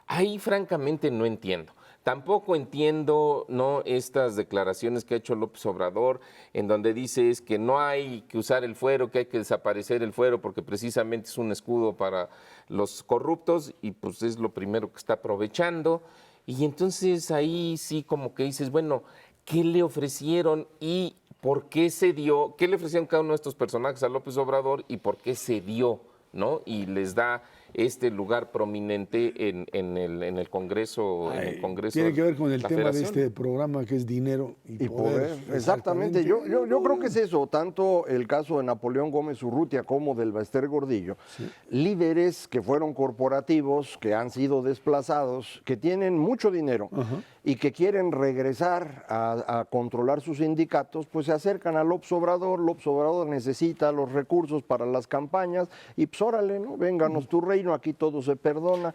ahí francamente no entiendo. Tampoco entiendo, ¿no?, estas declaraciones que ha hecho López Obrador, en donde dice es que no hay que usar el fuero, que hay que desaparecer el fuero porque precisamente es un escudo para los corruptos y pues es lo primero que está aprovechando. Y entonces ahí sí como que dices, bueno, ¿qué le ofrecieron y por qué se dio? ¿Qué le ofrecieron cada uno de estos personajes a López Obrador y por qué se dio, ¿no? Y les da este lugar prominente en el Congreso. En el Congreso tiene que ver con el la tema de Federación. este programa que es dinero y poder. Exactamente. Yo creo que es eso, tanto el caso de Napoleón Gómez Urrutia como del Baester Gordillo, líderes que fueron corporativos, que han sido desplazados, que tienen mucho dinero y que quieren regresar a controlar sus sindicatos, pues se acercan a López Obrador. López Obrador necesita los recursos para las campañas y pues órale, ¿no? Vénganos tu reino, aquí todo se perdona.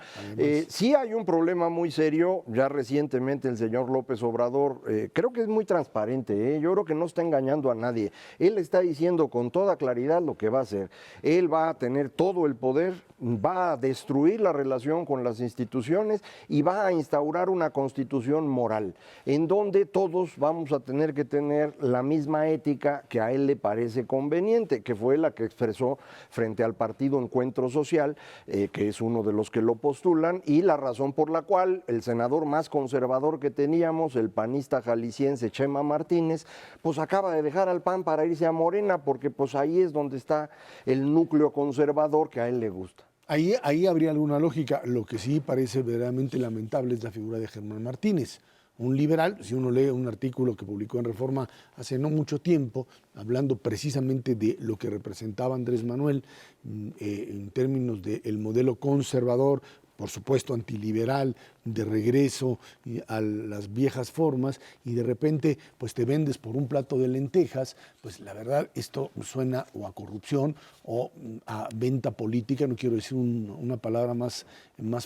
Sí hay un problema muy serio, ya recientemente el señor López Obrador, creo que es muy transparente, yo creo que no está engañando a nadie. Él está diciendo con toda claridad lo que va a hacer. Él va a tener todo el poder, va a destruir la relación con las instituciones y va a instaurar una constitución moral, en donde todos vamos a tener que tener la misma ética que a él le parece conveniente, que fue la que expresó frente al partido Encuentro Social, que es uno de los que lo postulan, y la razón por la cual el senador más conservador que teníamos, el panista jalisciense Chema Martínez, pues acaba de dejar al PAN para irse a Morena, porque pues ahí es donde está el núcleo conservador que a él le gusta. Ahí habría alguna lógica. Lo que sí parece verdaderamente lamentable es la figura de Germán Martínez, un liberal. Si uno lee un artículo que publicó en Reforma hace no mucho tiempo, hablando precisamente de lo que representaba Andrés Manuel en términos del modelo conservador, por supuesto antiliberal, de regreso a las viejas formas, y de repente pues te vendes por un plato de lentejas, pues la verdad esto suena o a corrupción o a venta política. No quiero decir una palabra más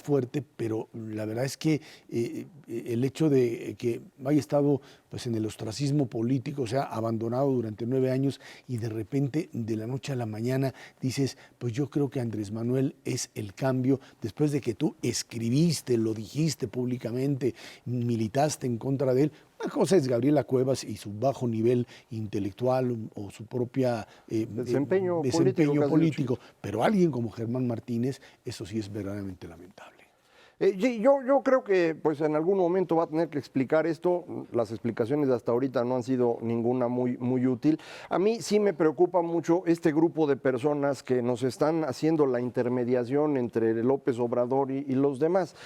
fuerte, pero la verdad es que el hecho de que haya estado pues en el ostracismo político, o sea, abandonado durante 9 años, y de repente de la noche a la mañana dices, pues yo creo que Andrés Manuel es el cambio, después de que tú escribiste, lo dijiste públicamente, militaste en contra de él. Una cosa es Gabriela Cuevas y su bajo nivel intelectual o su propia desempeño político, pero alguien como Germán Martínez, eso sí es verdaderamente lamentable. Yo creo que pues en algún momento va a tener que explicar esto. Las explicaciones de hasta ahorita no han sido ninguna muy útil. A mí sí me preocupa mucho este grupo de personas que nos están haciendo la intermediación entre López Obrador y los demás.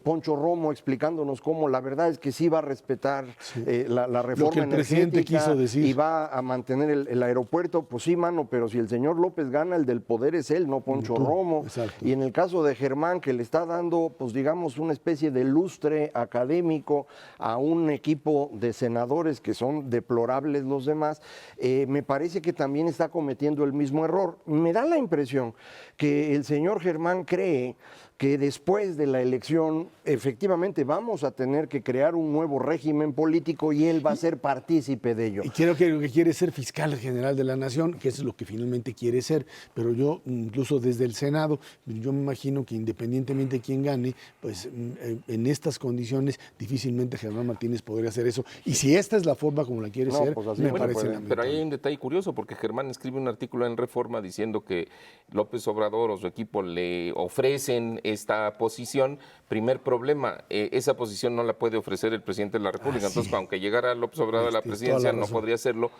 Poncho Romo explicándonos cómo la verdad es que sí va a respetar la reforma lo que el presidente quiso decir, y va a mantener el aeropuerto. Pues sí, mano, pero si el señor López gana, el del poder es él, no Poncho Romo. Exacto. Y en el caso de Germán, que le está dando pues digamos una especie de lustre académico a un equipo de senadores que son deplorables los demás, me parece que también está cometiendo el mismo error. Me da la impresión que el señor Germán cree que después de la elección efectivamente vamos a tener que crear un nuevo régimen político y él va a ser partícipe de ello. Y creo que lo que quiere es ser fiscal general de la nación, que eso es lo que finalmente quiere ser, pero yo incluso desde el Senado, yo me imagino que independientemente de quién gane, pues en estas condiciones difícilmente Germán Martínez podría hacer eso. Y si esta es la forma como la quiere ser, pues así me no parece puede. lamentable. Pero ahí hay un detalle curioso, porque Germán escribe un artículo en Reforma diciendo que López Obrador o su equipo le ofrecen esta posición. Primer problema, esa posición no la puede ofrecer el presidente de la República. Entonces, aunque llegara López Obrador a la presidencia, no podría hacerlo,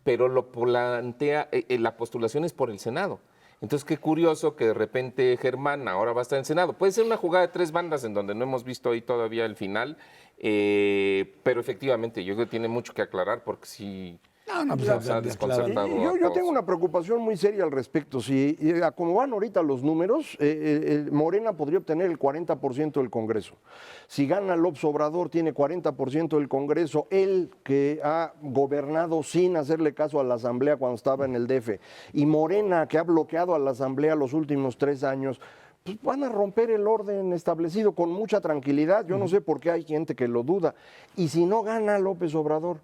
pero lo plantea, la postulación es por el Senado. Entonces, qué curioso que de repente Germán ahora va a estar en el Senado. Puede ser una jugada de 3 bandas en donde no hemos visto ahí todavía el final, pero efectivamente yo creo que tiene mucho que aclarar, porque sí... pues ha desconcertado. Yo tengo una preocupación muy seria al respecto. Si como van ahorita los números, Morena podría obtener el 40% del Congreso. Si gana López Obrador, tiene 40% del Congreso. Él que ha gobernado sin hacerle caso a la Asamblea cuando estaba en el DF. Y Morena, que ha bloqueado a la Asamblea los últimos 3 años, pues van a romper el orden establecido con mucha tranquilidad. Yo no sé por qué hay gente que lo duda. Y si no gana López Obrador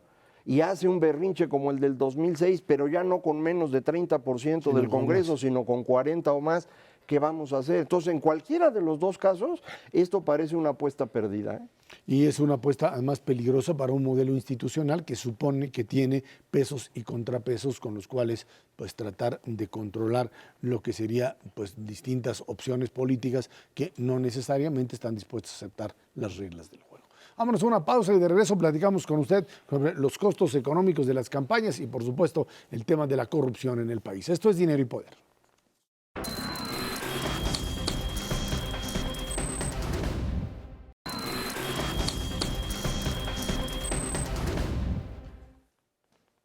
y hace un berrinche como el del 2006, pero ya no con menos de 30% del Congreso, sino con 40 o más, ¿qué vamos a hacer? Entonces, en cualquiera de los dos casos, esto parece una apuesta perdida, ¿eh? Y es una apuesta además peligrosa para un modelo institucional que supone que tiene pesos y contrapesos con los cuales pues tratar de controlar lo que sería pues distintas opciones políticas que no necesariamente están dispuestas a aceptar las reglas del juego. Vámonos a una pausa y de regreso platicamos con usted sobre los costos económicos de las campañas y por supuesto el tema de la corrupción en el país. Esto es Dinero y Poder.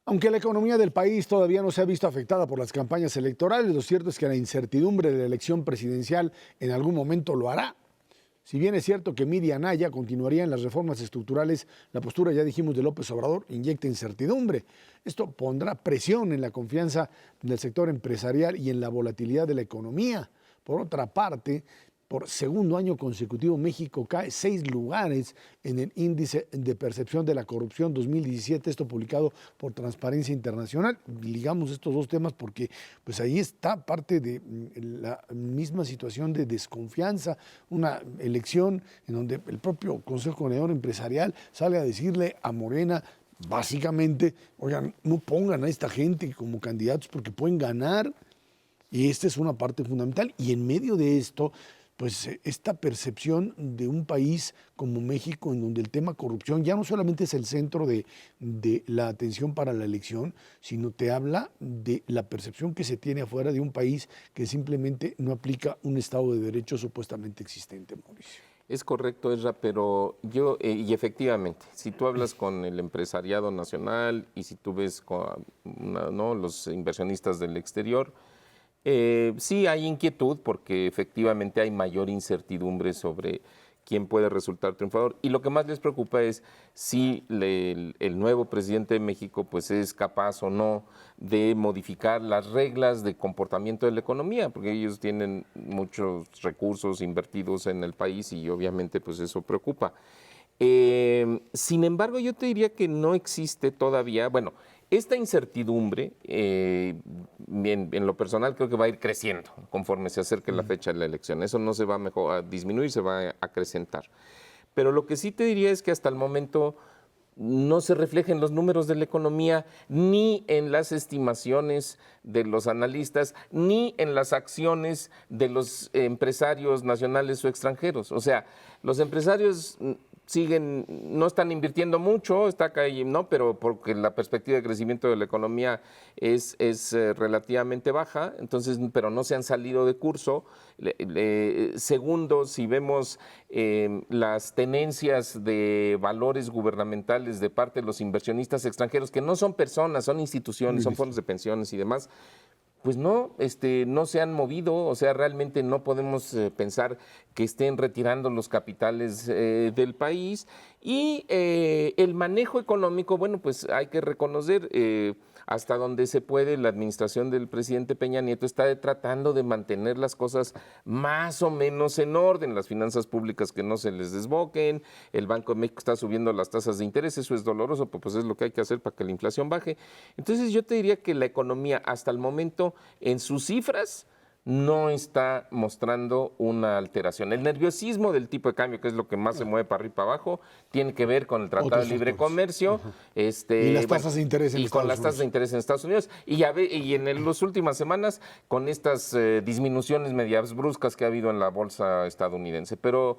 Aunque la economía del país todavía no se ha visto afectada por las campañas electorales, lo cierto es que la incertidumbre de la elección presidencial en algún momento lo hará. Si bien es cierto que Midi Anaya continuaría en las reformas estructurales, la postura, ya dijimos, de López Obrador inyecta incertidumbre. Esto pondrá presión en la confianza del sector empresarial y en la volatilidad de la economía. Por otra parte, por segundo año consecutivo, México cae 6 lugares en el índice de percepción de la corrupción 2017, esto publicado por Transparencia Internacional. Ligamos estos dos temas porque pues ahí está parte de la misma situación de desconfianza, una elección en donde el propio Consejo Coordinador Empresarial sale a decirle a Morena, básicamente, oigan, no pongan a esta gente como candidatos porque pueden ganar. Y esta es una parte fundamental. Y en medio de esto, pues esta percepción de un país como México, en donde el tema corrupción ya no solamente es el centro de la atención para la elección, sino te habla de la percepción que se tiene afuera de un país que simplemente no aplica un Estado de Derecho supuestamente existente, Mauricio. Es correcto, Ezra, pero y efectivamente, si tú hablas con el empresariado nacional y si tú ves con los inversionistas del exterior, sí hay inquietud porque efectivamente hay mayor incertidumbre sobre quién puede resultar triunfador. Y lo que más les preocupa es si el nuevo presidente de México pues es capaz o no de modificar las reglas de comportamiento de la economía, porque ellos tienen muchos recursos invertidos en el país y obviamente pues eso preocupa. Sin embargo, yo te diría que no existe todavía, bueno, esta incertidumbre, en lo personal, creo que va a ir creciendo conforme se acerque la fecha de la elección. Eso no se va a disminuir, se va a acrecentar. Pero lo que sí te diría es que hasta el momento no se refleja en los números de la economía, ni en las estimaciones de los analistas, ni en las acciones de los empresarios nacionales o extranjeros. O sea, los empresarios no están invirtiendo mucho, pero porque la perspectiva de crecimiento de la economía es relativamente baja, entonces, pero no se han salido de curso. Segundo, si vemos las tenencias de valores gubernamentales de parte de los inversionistas extranjeros, que no son personas, son instituciones, son fondos de pensiones y demás, pues no se han movido, o sea, realmente no podemos pensar que estén retirando los capitales del país. Y el manejo económico, bueno, pues hay que reconocer hasta donde se puede, la administración del presidente Peña Nieto está tratando de mantener las cosas más o menos en orden, las finanzas públicas que no se les desboquen, el Banco de México está subiendo las tasas de interés, eso es doloroso, pues es lo que hay que hacer para que la inflación baje. Entonces yo te diría que la economía hasta el momento en sus cifras no está mostrando una alteración. El nerviosismo del tipo de cambio, que es lo que más se mueve para arriba y para abajo, tiene que ver con el Tratado de Libre Comercio. Y las tasas de interés en Estados Unidos. Y con las tasas de interés en Estados Unidos. Y en las últimas semanas con estas disminuciones medias bruscas que ha habido en la bolsa estadounidense. Pero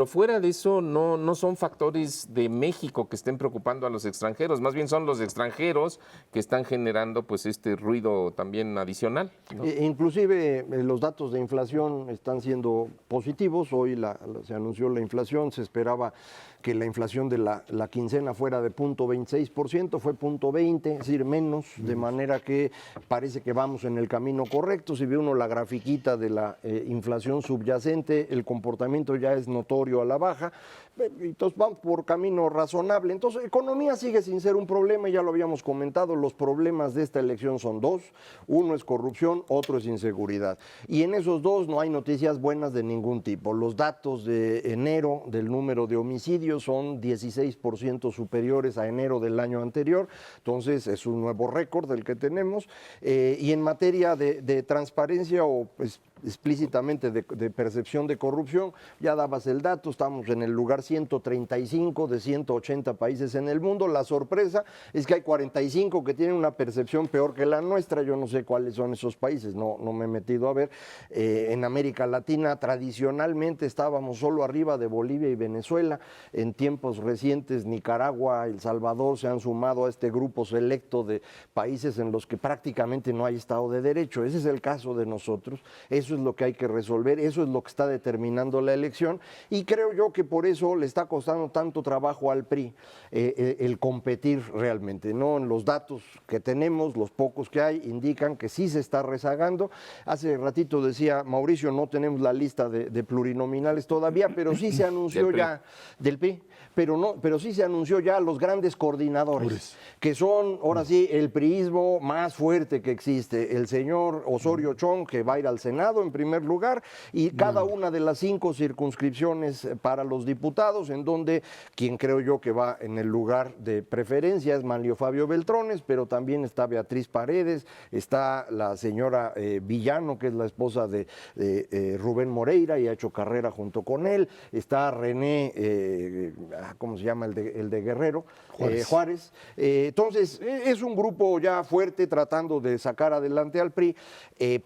fuera de eso no son factores de México que estén preocupando a los extranjeros. Más bien son los extranjeros que están generando pues este ruido también adicional, ¿no? Inclusive los datos de inflación están siendo positivos. Hoy se anunció la inflación, se esperaba que la inflación de la quincena fuera de 0.26%, fue 0.20, es decir, menos, de manera que parece que vamos en el camino correcto. Si ve uno la grafiquita de la inflación subyacente, el comportamiento ya es notorio a la baja, entonces vamos por camino razonable. Entonces, economía sigue sin ser un problema, ya lo habíamos comentado, los problemas de esta elección son dos, uno es corrupción, otro es inseguridad. y en esos dos no hay noticias buenas de ningún tipo. Los datos de enero del número de homicidios son 16% superiores a enero del año anterior, entonces es un nuevo récord el que tenemos. Y en materia de transparencia o pues, explícitamente de percepción de corrupción, ya dabas el dato, estamos en el lugar 135 de 180 países en el mundo. La sorpresa es que hay 45 que tienen una percepción peor que la nuestra. Yo no sé cuáles son esos países, no me he metido a ver. En América Latina tradicionalmente estábamos solo arriba de Bolivia y Venezuela. En tiempos recientes Nicaragua, El Salvador se han sumado a este grupo selecto de países en los que prácticamente no hay Estado de Derecho. Ese es el caso de nosotros. Eso es lo que hay que resolver, eso es lo que está determinando la elección, y creo yo que por eso le está costando tanto trabajo al PRI el competir realmente, ¿no? En los datos que tenemos, los pocos que hay, indican que sí se está rezagando. Hace ratito decía Mauricio, no tenemos la lista de plurinominales todavía, pero sí se anunció ya del PRI, pero sí se anunció ya los grandes coordinadores, que son ahora sí el priismo más fuerte que existe. El señor Osorio Chong, que va a ir al Senado en primer lugar, y cada una de las 5 circunscripciones para los diputados, en donde quien creo yo que va en el lugar de preferencia es Manlio Fabio Beltrones, pero también está Beatriz Paredes, está la señora Villano, que es la esposa de Rubén Moreira y ha hecho carrera junto con él, está René, ¿cómo se llama? El de Guerrero, Juárez. Entonces, es un grupo ya fuerte tratando de sacar adelante al PRI,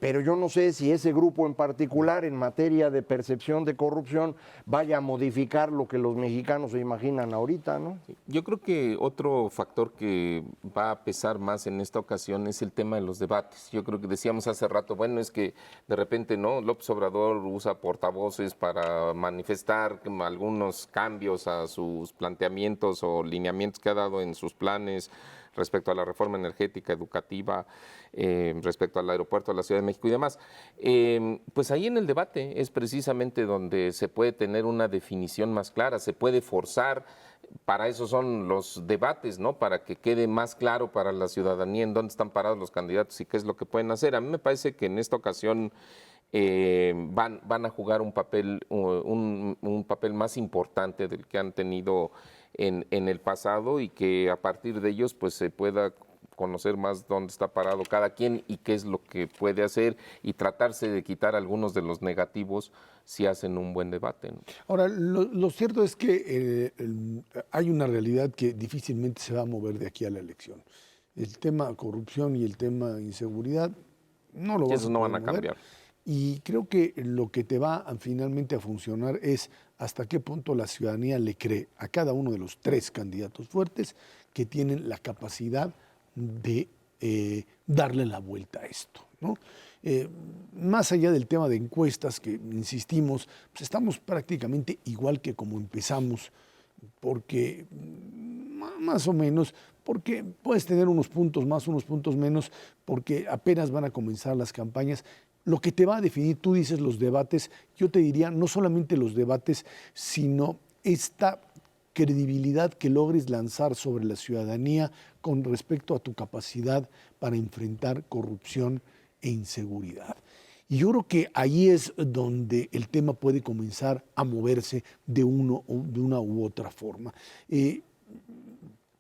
pero yo no sé si ese grupo en particular, en materia de percepción de corrupción, vaya a modificar lo que los mexicanos se imaginan ahorita, ¿no? Yo creo que otro factor que va a pesar más en esta ocasión es el tema de los debates. Yo creo que decíamos hace rato, bueno, es que de repente, ¿no? López Obrador usa portavoces para manifestar algunos cambios a sus planteamientos o lineamientos que ha dado en sus planes respecto a la reforma energética, educativa, respecto al aeropuerto de la Ciudad de México y demás. Pues ahí en el debate es precisamente donde se puede tener una definición más clara, se puede forzar. Para eso son los debates, ¿no? Para que quede más claro para la ciudadanía en dónde están parados los candidatos y qué es lo que pueden hacer. A mí me parece que en esta ocasión van a jugar un papel más importante del que han tenido en el pasado, y que a partir de ellos pues se pueda conocer más dónde está parado cada quien y qué es lo que puede hacer, y tratarse de quitar algunos de los negativos si hacen un buen debate, ¿no? Ahora, lo cierto es que hay una realidad que difícilmente se va a mover de aquí a la elección. El tema corrupción y el tema inseguridad no lo Esos no van a mover. cambiar. Y creo que lo que te va finalmente a funcionar es hasta qué punto la ciudadanía le cree a cada uno de los 3 candidatos fuertes que tienen la capacidad de darle la vuelta a esto, ¿no? Más allá del tema de encuestas, que insistimos, pues estamos prácticamente igual que como empezamos, porque más o menos, porque puedes tener unos puntos más, unos puntos menos, porque apenas van a comenzar las campañas. Lo que te va a definir, tú dices los debates, yo te diría no solamente los debates, sino esta credibilidad que logres lanzar sobre la ciudadanía con respecto a tu capacidad para enfrentar corrupción e inseguridad. Y yo creo que ahí es donde el tema puede comenzar a moverse de una u otra forma.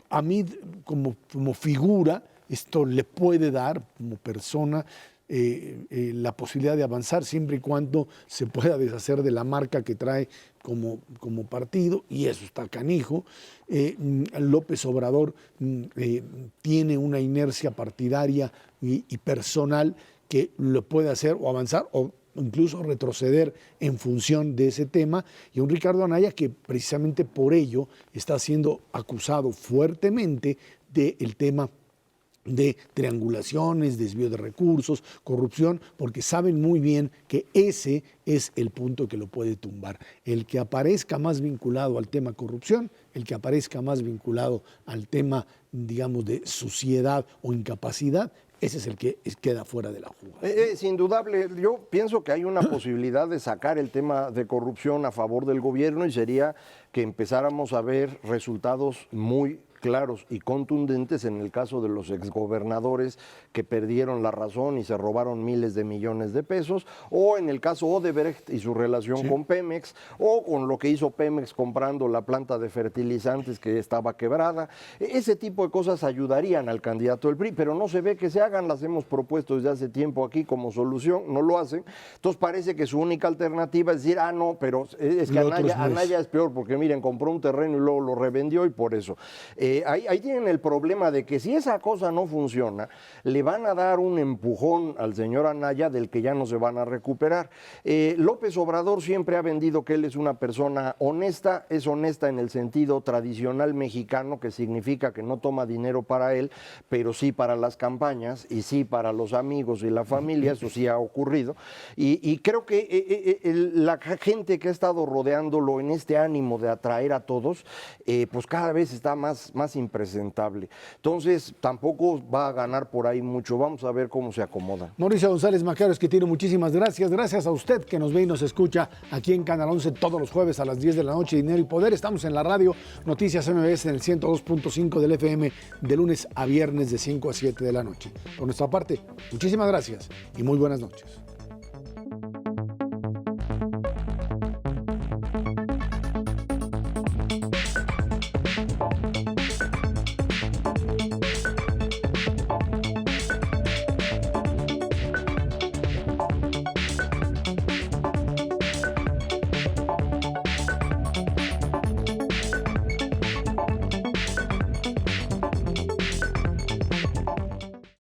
A mí, como figura, esto le puede dar, como persona, la posibilidad de avanzar siempre y cuando se pueda deshacer de la marca que trae como partido, y eso está canijo. López Obrador tiene una inercia partidaria y personal que lo puede hacer o avanzar o incluso retroceder en función de ese tema, y un Ricardo Anaya que precisamente por ello está siendo acusado fuertemente del tema de triangulaciones, desvío de recursos, corrupción, porque saben muy bien que ese es el punto que lo puede tumbar. El que aparezca más vinculado al tema corrupción, el que aparezca más vinculado al tema, digamos, de suciedad o incapacidad, ese es el que queda fuera de la jugada. Es indudable. Yo pienso que hay una posibilidad de sacar el tema de corrupción a favor del gobierno, y sería que empezáramos a ver resultados muy claros y contundentes en el caso de los exgobernadores que perdieron la razón y se robaron miles de millones de pesos, o en el caso Odebrecht y su relación con Pemex, o con lo que hizo Pemex comprando la planta de fertilizantes que estaba quebrada. Ese tipo de cosas ayudarían al candidato del PRI, pero no se ve que se hagan, las hemos propuesto desde hace tiempo aquí como solución, no lo hacen. Entonces parece que su única alternativa es decir, no, pero es que Anaya es peor, porque miren, compró un terreno y luego lo revendió y por eso. Ahí tienen el problema de que si esa cosa no funciona, le van a dar un empujón al señor Anaya del que ya no se van a recuperar. López Obrador siempre ha vendido que él es una persona honesta, es honesta en el sentido tradicional mexicano, que significa que no toma dinero para él, pero sí para las campañas y sí para los amigos y la familia, eso sí ha ocurrido. Y creo que la gente que ha estado rodeándolo en este ánimo de atraer a todos, pues cada vez está más impresentable. Entonces, tampoco va a ganar por ahí mucho. Vamos a ver cómo se acomoda. Mauricio González Macaro Esquetino, muchísimas gracias. Gracias a usted que nos ve y nos escucha aquí en Canal 11 todos los jueves a las 10 de la noche. Dinero y Poder. Estamos en la radio Noticias MBS en el 102.5 del FM de lunes a viernes de 5 a 7 de la noche. Por nuestra parte, muchísimas gracias y muy buenas noches.